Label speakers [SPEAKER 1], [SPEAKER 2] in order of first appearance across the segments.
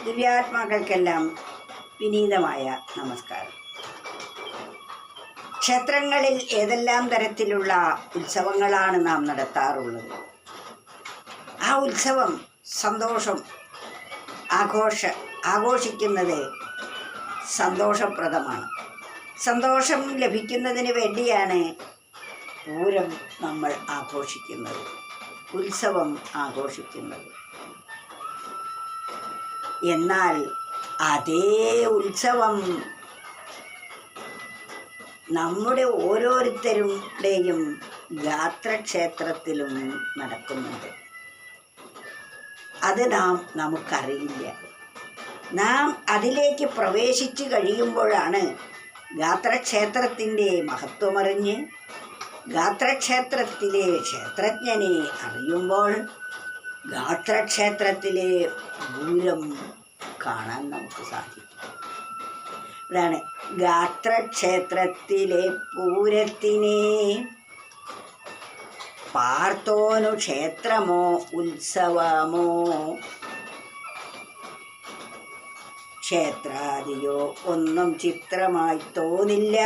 [SPEAKER 1] ദിവ്യാത്മാക്കൾക്കെല്ലാം വിനീതമായ നമസ്കാരം. ക്ഷേത്രങ്ങളിൽ ഏതെല്ലാം തരത്തിലുള്ള ഉത്സവങ്ങളാണ് നാം നടത്താറുള്ളത്? ആ ഉത്സവം സന്തോഷം ആഘോഷിക്കുന്നത് സന്തോഷപ്രദമാണ്. സന്തോഷം ലഭിക്കുന്നതിന് വേണ്ടിയാണ് പൂരം നമ്മൾ ആഘോഷിക്കുന്നത്, ഉത്സവം ആഘോഷിക്കുന്നത്. എന്നാൽ അതേ ഉത്സവം നമ്മുടെ ഓരോരുത്തരുടെയും ഗാത്രക്ഷേത്രത്തിലും നടക്കുന്നുണ്ട്. അത് നമുക്കറിയില്ല. നാം അതിലേക്ക് പ്രവേശിച്ചു കഴിയുമ്പോഴാണ് ഗാത്രക്ഷേത്രത്തിൻ്റെ മഹത്വമറിഞ്ഞ് ഗാത്രക്ഷേത്രത്തിലെ ക്ഷേത്രജ്ഞനെ അറിയുമ്പോൾ ഗാത്രക്ഷേത്രത്തിലെ പൂരം കാണാൻ നമുക്ക് സാധിക്കും. അതാണ് ഗാത്രക്ഷേത്രത്തിലെ പൂരത്തിനെ പാർത്തോനു ക്ഷേത്രമോ ഉത്സവമോ ക്ഷേത്രാദിയോ ഒന്നും ചിത്രമായി തോന്നില്ല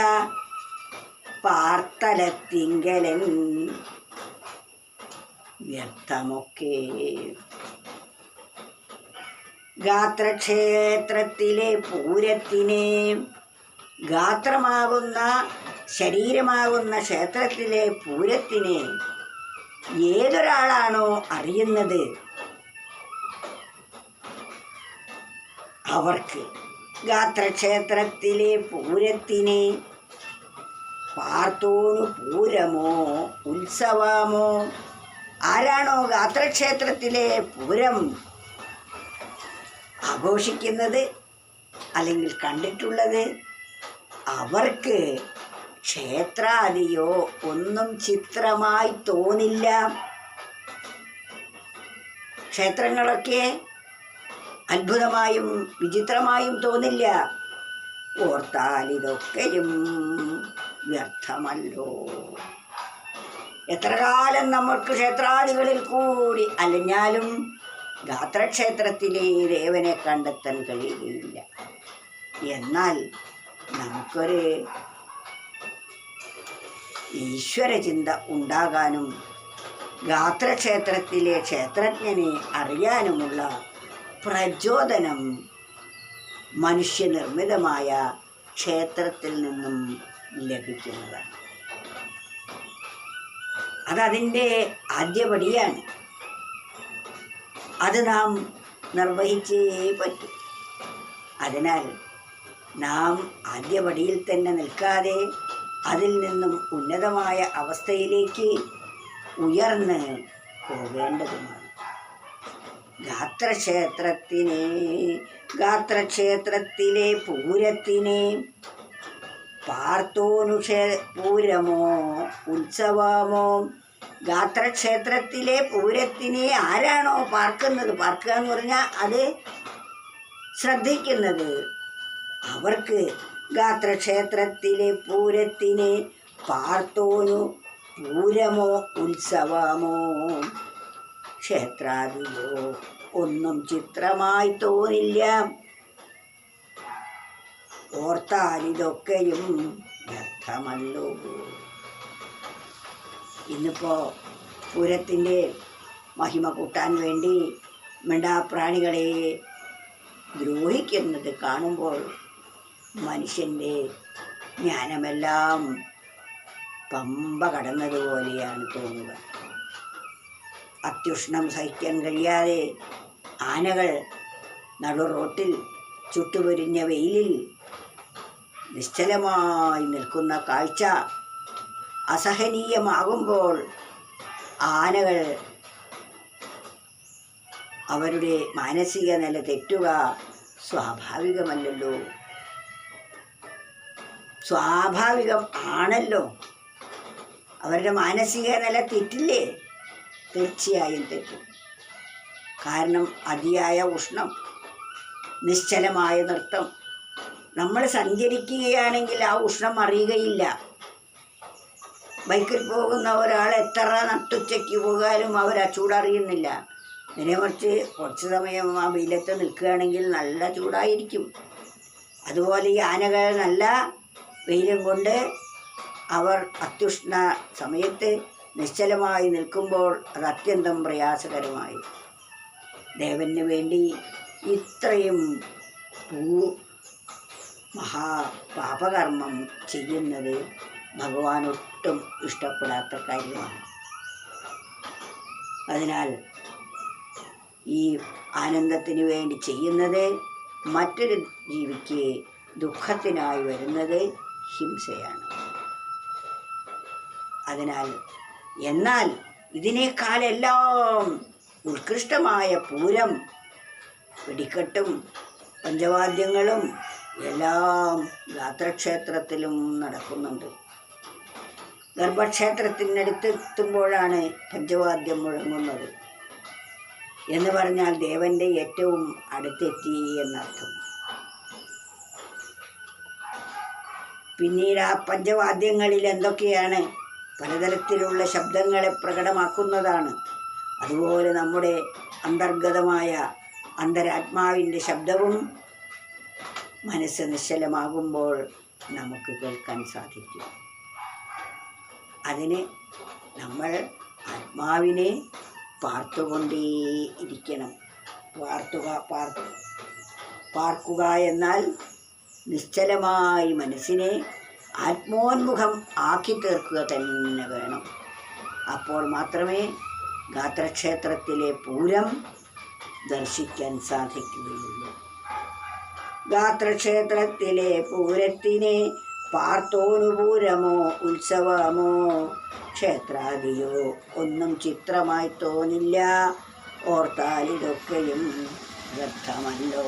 [SPEAKER 1] പാർത്തലത്തിങ്കലൻ വ്യർത്ഥമൊക്കെ. ഗാത്രക്ഷേത്രത്തിലെ പൂരത്തിനെ ഗാത്രമാകുന്ന ശരീരമാകുന്ന ക്ഷേത്രത്തിലെ പൂരത്തിനെ ഏതൊരാളാണോ അറിയുന്നത് അവർക്ക് ഗാത്രക്ഷേത്രത്തിലെ പൂരത്തിനെ പാർത്തോനു പൂരമോ ഉത്സവമോ, ആരാണോ ഗാത്രക്ഷേത്രത്തിലെ പൂരം ആഘോഷിക്കുന്നത് അല്ലെങ്കിൽ കണ്ടിട്ടുള്ളത് അവർക്ക് ക്ഷേത്രാദിയോ ഒന്നും ചിത്രമായി തോന്നില്ല. ക്ഷേത്രങ്ങളൊക്കെ അത്ഭുതമായും വിചിത്രമായും തോന്നില്ല. ഓർത്താൽ ഇതൊക്കെയും വ്യർത്ഥമല്ലോ. എത്ര കാലം നമുക്ക് ക്ഷേത്രാദികളിൽ കൂടി അലഞ്ഞാലും ഗാത്രക്ഷേത്രത്തിലെ ദേവനെ കണ്ടെത്താൻ കഴിയുകയില്ല. എന്നാൽ നമുക്കൊരു ഈശ്വരചിന്ത ഉണ്ടാകാനും ഗാത്രക്ഷേത്രത്തിലെ ക്ഷേത്രജ്ഞനെ അറിയാനുമുള്ള പ്രചോദനം മനുഷ്യനിർമ്മിതമായ ക്ഷേത്രത്തിൽ നിന്നും ലഭിക്കുന്നതാണ്. അതതിൻ്റെ ആദ്യപടിയാണ്. അത് നാം നിർവഹിച്ചേ പറ്റൂ. അതിനാൽ നാം ആദ്യപടിയിൽ തന്നെ നിൽക്കാതെ അതിൽ നിന്നും ഉന്നതമായ അവസ്ഥയിലേക്ക് ഉയർന്ന് പോകേണ്ടതുമാണ്. ഗാത്രക്ഷേത്രത്തിലെ പൂരത്തിനെ പാർത്തോനു പൂരമോ ഉത്സവമോ, ഗാത്രക്ഷേത്രത്തിലെ പൂരത്തിനെ ആരാണോ പാർക്കുന്നത്, പാർക്കുക എന്ന് പറഞ്ഞാൽ അത് ശ്രദ്ധിക്കുന്നത്, അവർക്ക് ഗാത്രക്ഷേത്രത്തിലെ പൂരത്തിനെ പാർത്തോനു പൂരമോ ഉത്സവമോ ക്ഷേത്രാദിയോ ഒന്നും ചിത്രമായി തോന്നില്ല. ഓർത്താൽ ഇതൊക്കെയും വ്യർത്ഥമല്ലോ. ഇന്നിപ്പോൾ പൂരത്തിൻ്റെ മഹിമ കൂട്ടാൻ വേണ്ടി മിണ്ടാപ്രാണികളെ ദ്രോഹിക്കുന്നത് കാണുമ്പോൾ മനുഷ്യൻ്റെ ജ്ഞാനമെല്ലാം പമ്പ കടന്നതുപോലെയാണ് തോന്നുക. അത്യുഷ്ണം സഹിക്കാൻ കഴിയാതെ ആനകൾ നടു റോട്ടിൽ ചുട്ടുപൊരിഞ്ഞ വെയിലിൽ നിശ്ചലമായി നിൽക്കുന്ന കാഴ്ച അസഹനീയമാകുമ്പോൾ ആനകൾ അവരുടെ മാനസിക നില തെറ്റുക സ്വാഭാവികമല്ലല്ലോ. സ്വാഭാവികം ആണല്ലോ. അവരുടെ മാനസിക നില തെറ്റില്ലേ? തീർച്ചയായും തെറ്റും. കാരണം അതിയായ ഉഷ്ണം, നിശ്ചലമായ നൃത്തം. നമ്മൾ സഞ്ചരിക്കുകയാണെങ്കിൽ ആ ഉഷ്ണം അറിയുകയില്ല. ബൈക്കിൽ പോകുന്ന ഒരാൾ എത്ര നട്ടുച്ചയ്ക്ക് പോകാനും അവർ ആ ചൂടറിയുന്നില്ല. നേരെ മറിച്ച് കുറച്ച് സമയം ആ വെയിലത്ത് നിൽക്കുകയാണെങ്കിൽ നല്ല ചൂടായിരിക്കും. അതുപോലെ ഈ ആനകൾ നല്ല വെയിലും കൊണ്ട് അവർ അത്യുഷ്ണ സമയത്ത് നിശ്ചലമായി നിൽക്കുമ്പോൾ അത് അത്യന്തം പ്രയാസകരമായി. ദേവന് വേണ്ടി ഇത്രയും മഹാപാപകർമ്മം ചെയ്യുന്നത് ഭഗവാൻ ഒട്ടും ഇഷ്ടപ്പെടാത്ത കാര്യമാണ്. അതിനാൽ ഈ ആനന്ദത്തിന് വേണ്ടി ചെയ്യുന്നത് മറ്റൊരു ജീവിക്ക് ദുഃഖത്തിനായി വരുന്നത് ഹിംസയാണ്. എന്നാൽ ഇതിനേക്കാളെല്ലാം ഉത്കൃഷ്ടമായ പൂരം, വെടിക്കെട്ടും പഞ്ചവാദ്യങ്ങളും എല്ലാം ഗാത്രക്ഷേത്രത്തിലും നടക്കുന്നുണ്ട്. ഗർഭക്ഷേത്രത്തിനടുത്തെത്തുമ്പോഴാണ് പഞ്ചവാദ്യം മുഴങ്ങുന്നത് എന്ന് പറഞ്ഞാൽ ദേവൻ്റെ ഏറ്റവും അടുത്തെത്തി എന്നർത്ഥം. പിന്നീട് ആ പഞ്ചവാദ്യങ്ങളിൽ എന്തൊക്കെയാണ്? പലതരത്തിലുള്ള ശബ്ദങ്ങളെ പ്രകടമാക്കുന്നതാണ്. അതുപോലെ നമ്മുടെ അന്തർഗതമായ അന്തരാത്മാവിൻ്റെ ശബ്ദവും മനസ്സ് നിശ്ചലമാകുമ്പോൾ നമുക്ക് കേൾക്കാൻ സാധിക്കും. അതിന് നമ്മൾ ആത്മാവിനെ പാർത്തുകൊണ്ടേയിരിക്കണം. പാർക്കുക എന്നാൽ നിശ്ചലമായി മനസ്സിനെ ആത്മോന്മുഖം ആക്കി തീർക്കുക തന്നെ വേണം. അപ്പോൾ മാത്രമേ ഗാത്രക്ഷേത്രത്തിലെ പൂരം ദർശിക്കാൻ സാധിക്കുകയുള്ളൂ. ഗാത്രക്ഷേത്രത്തിലെ പൂരത്തിനെ പാർത്തോനുപൂരമോ ഉത്സവമോ ക്ഷേത്രാദിയോ ഒന്നും ചിത്രമായി തോന്നില്ല. ഓർത്താൽ ഇതൊക്കെയും വ്യർത്ഥമല്ലോ.